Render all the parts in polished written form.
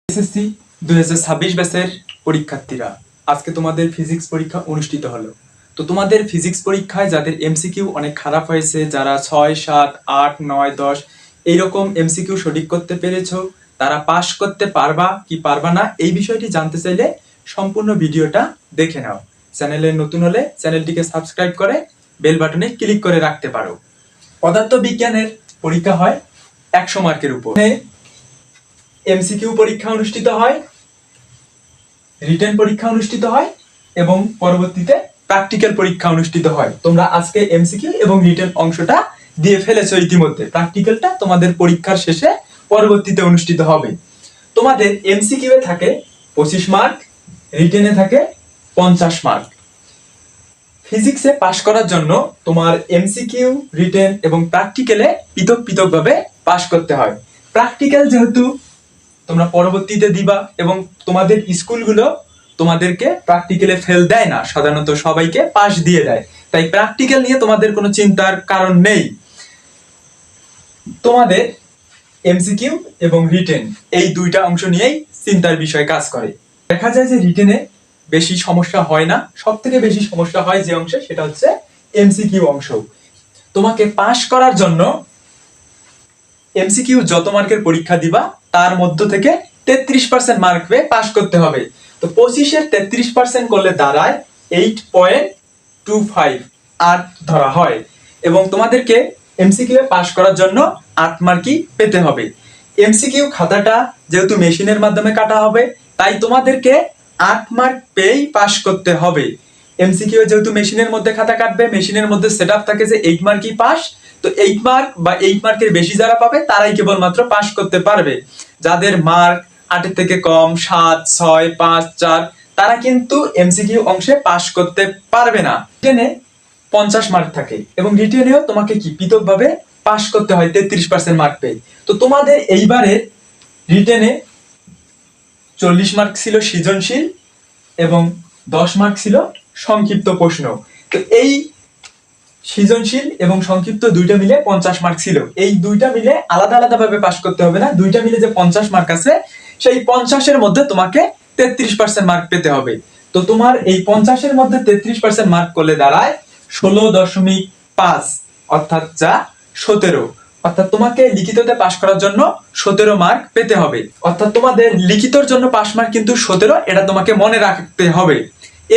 SSC 2026 ব্যাচের পরীক্ষার্থীরা, আজকে তোমাদের ফিজিক্স পরীক্ষা অনুষ্ঠিত হলো। তো তোমাদের ফিজিক্স পরীক্ষায় যাদের এমসিকিউ অনেক খারাপ হয়েছে, যারা 6, 7, 8, 9, 10 এইরকম এমসিকিউ সঠিক করতে পেরেছো, তারা পাস করতে পারবা কি পারবা না এই বিষয়টি জানতে চাইলে সম্পূর্ণ ভিডিওটা দেখে নাও। চ্যানেলে নতুন হলে চ্যানেলটিকে সাবস্ক্রাইব করে বেল বাটনে ক্লিক করে রাখতে পারো। পদার্থবিজ্ঞানের পরীক্ষা হয় 100 মার্কের উপর। এমসিকিউ পরীক্ষা অনুষ্ঠিত হয়, রিটেন পরীক্ষা অনুষ্ঠিত হয় এবং পরবর্তীতে প্র্যাকটিক্যাল পরীক্ষা অনুষ্ঠিত হয়। তোমরা আজকে এমসিকিউ এবং রিটেন অংশটা দিয়ে ফেলেছো ইতিমধ্যে। প্র্যাকটিক্যালটা তোমাদের পরীক্ষার শেষে পরবর্তীতে অনুষ্ঠিত হবে। তোমাদের এমসিকিউ এ থাকে 25 মার্ক, রিটেনে থাকে 50 মার্ক। ফিজিক্সে পাশ করার জন্য তোমার এমসিকিউ, রিটেন এবং প্র্যাকটিক্যালে পৃথক ভাবে পাশ করতে হয়। প্র্যাকটিক্যাল যেহেতু তোমরা পরবর্তীতে দিবা এবং তোমাদের স্কুলগুলো তোমাদেরকে প্র্যাকটিক্যালে ফেল দেয় না, সাধারণত সবাইকে পাস দিয়ে দেয়, তাই প্র্যাকটিক্যাল নিয়ে তোমাদের কোনো চিন্তার কারণ নেই। তোমাদের এমসিকিউ এবং রিটেন এই দুইটা অংশ নিয়েই চিন্তার বিষয় কাজ করে। দেখা যায় যে রিটেনে বেশি সমস্যা হয় না, সব থেকে বেশি সমস্যা হয় যে অংশে, সেটা হচ্ছে এমসিকিউ অংশ। তোমাকে পাস করার জন্য এমসিকিউ যত মার্কের পরীক্ষা দিবা তার মধ্য থেকে 33% মার্ক পেয়ে পাস করতে হবে। তো 25-এর 33% করলে দাঁড়ায় 8.25 8 ধরা হয় এবং তোমাদেরকে এমসিকিউ এ পাস করার জন্য 8 মার্কই পেতে হবে। এমসিকিউ খাতাটা যেহেতু মেশিনের মাধ্যমে কাটা হবে, তাই তোমাদেরকে 8 মার্ক পেয়েই পাস করতে হবে। এমসিকিউ যেহেতু মেশিনের মধ্যে খাতা কাটবে, মেশিনের মধ্যে সেটআপ থাকে যে 8 মার্কই পাস, তো 8 মার্ক বা 8 মার্কের বেশি যারা পাবে তারাই কেবলমাত্র পাস করতে পারবে। যাদের মার্ক 8 এর থেকে কম, 7, 6, 5, 4 তারা কিন্তু এমসিকিউ অংশে পাস করতে পারবে না। রিটেনে 50 মার্ক থাকে এবং রিটেনেও তোমাকে কি পৃথকভাবে পাস করতে হয় 33% মার্ক পেয়ে। তো তোমাদের এইবারের রিটেনে 40 মার্ক ছিল সৃজনশীল এবং 10 মার্ক ছিল সংক্ষিপ্ত প্রশ্ন। তো এই সৃজনশীল এবং সংক্ষিপ্ত দুইটা মিলে 50 মার্ক ছিল। এই দুইটা মিলে আলাদা ভাবে পাস করতে হবে না, দুইটা মিলে যে 50 মার্ক আছে সেই 50-এর মধ্যে তোমাকে 33% মার্ক পেতে হবে। তো তোমার এই 50-এর মধ্যে 33% মার্ক করলে দাঁড়ায় 16.5 অর্থাৎ যা 17। অর্থাৎ তোমাকে লিখিততে পাস করার জন্য 17 মার্ক পেতে হবে। অর্থাৎ তোমাদের লিখিতর জন্য পাস মার্ক কিন্তু 17, এটা তোমাকে মনে রাখতে হবে।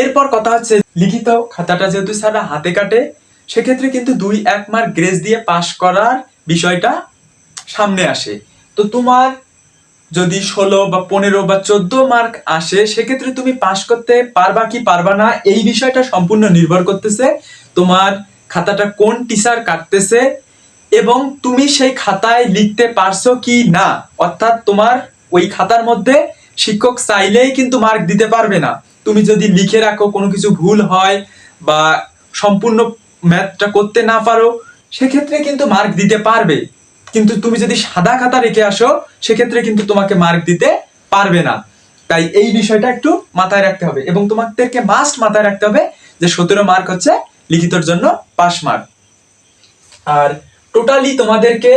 এরপর কথা হচ্ছে লিখিত খাতাটা যেহেতু স্যাররা হাতে কাটে, সেক্ষেত্রে কিন্তু 2-1 মার্ক গ্রেস দিয়ে পাস করার বিষয়টা সামনে আসে। তো তোমার যদি 16 বা 15 বা 14 মার্ক আসে, সেক্ষেত্রে তুমি পাস করতে পারবা কি পারবা না এই বিষয়টা সম্পূর্ণ নির্ভর করতেছে তোমার খাতাটা কোন টিচার কাটতেছে এবং তুমি সেই খাতায় লিখতে পারছো কি না। অর্থাৎ তোমার ওই খাতার মধ্যে শিক্ষক চাইলেই কিন্তু মার্ক দিতে পারবে না। তুমি যদি লিখে রাখো, কোনো কিছু ভুল হয় বা সম্পূর্ণ ম্যাথটা করতে না পারো, সেক্ষেত্রে কিন্তু মার্ক দিতে পারবে। কিন্তু তুমি যদি সাদা খাতা রেখে আসো, সেক্ষেত্রে কিন্তু তোমাকে মার্ক দিতে পারবে না। তাই এই বিষয়টা একটু মাথায় রাখতে হবে এবং তোমাদেরকে মাস্ট মাথায় রাখতে হবে যে 17 মার্ক হচ্ছে লিখিতর জন্য পাস মার্ক। আর টোটালি তোমাদেরকে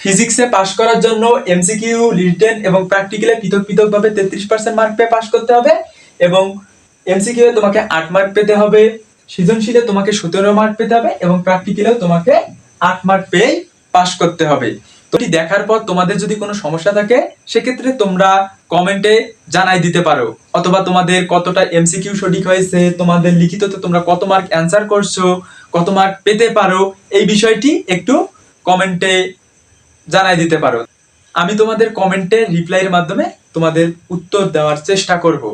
ফিজিক্সে পাস করার জন্য এমসিকিউ, রিটেন এবং প্র্যাকটিক্যালে পৃথক ভাবে 33% মার্ক পেয়ে পাস করতে হবে এবং এমসিকিউ এ তোমাকে 8 মার্ক পেতে হবে, সৃজনশীলে তোমাকে 17 মার্ক পেতে হবে এবং প্র্যাকটিক্যালেও তোমাকে 8 মার্ক পেয়ে পাস করতে হবে। তো এটি দেখার পর তোমাদের যদি কোনো সমস্যা থাকে, সেক্ষেত্রে তোমরা কমেন্টে জানাই দিতে পারো, অথবা তোমাদের কতটা এমসিকিউ সঠিক হয়েছে, তোমাদের লিখিততে তোমরা কত মার্ক অ্যান্সার করছো, কত মার্ক পেতে পারো, এই বিষয়টি একটু কমেন্টে জানাই দিতে পারো। আমি তোমাদের কমেন্টে রিপ্লাইয়ের মাধ্যমে তোমাদের উত্তর দেওয়ার চেষ্টা করব।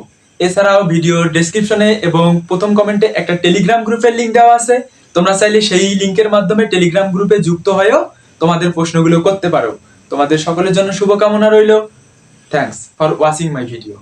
এছাড়াও ভিডিওর ডেসক্রিপশনে এবং প্রথম কমেন্টে একটা টেলিগ্রাম গ্রুপের লিংক দেওয়া আছে, তোমরা চাইলে সেই লিংকের মাধ্যমে টেলিগ্রাম গ্রুপে যুক্ত হয়েও তোমাদের প্রশ্নগুলো করতে পারো। তোমাদের সকলের জন্য শুভকামনা রইল। Thanks for watching my video.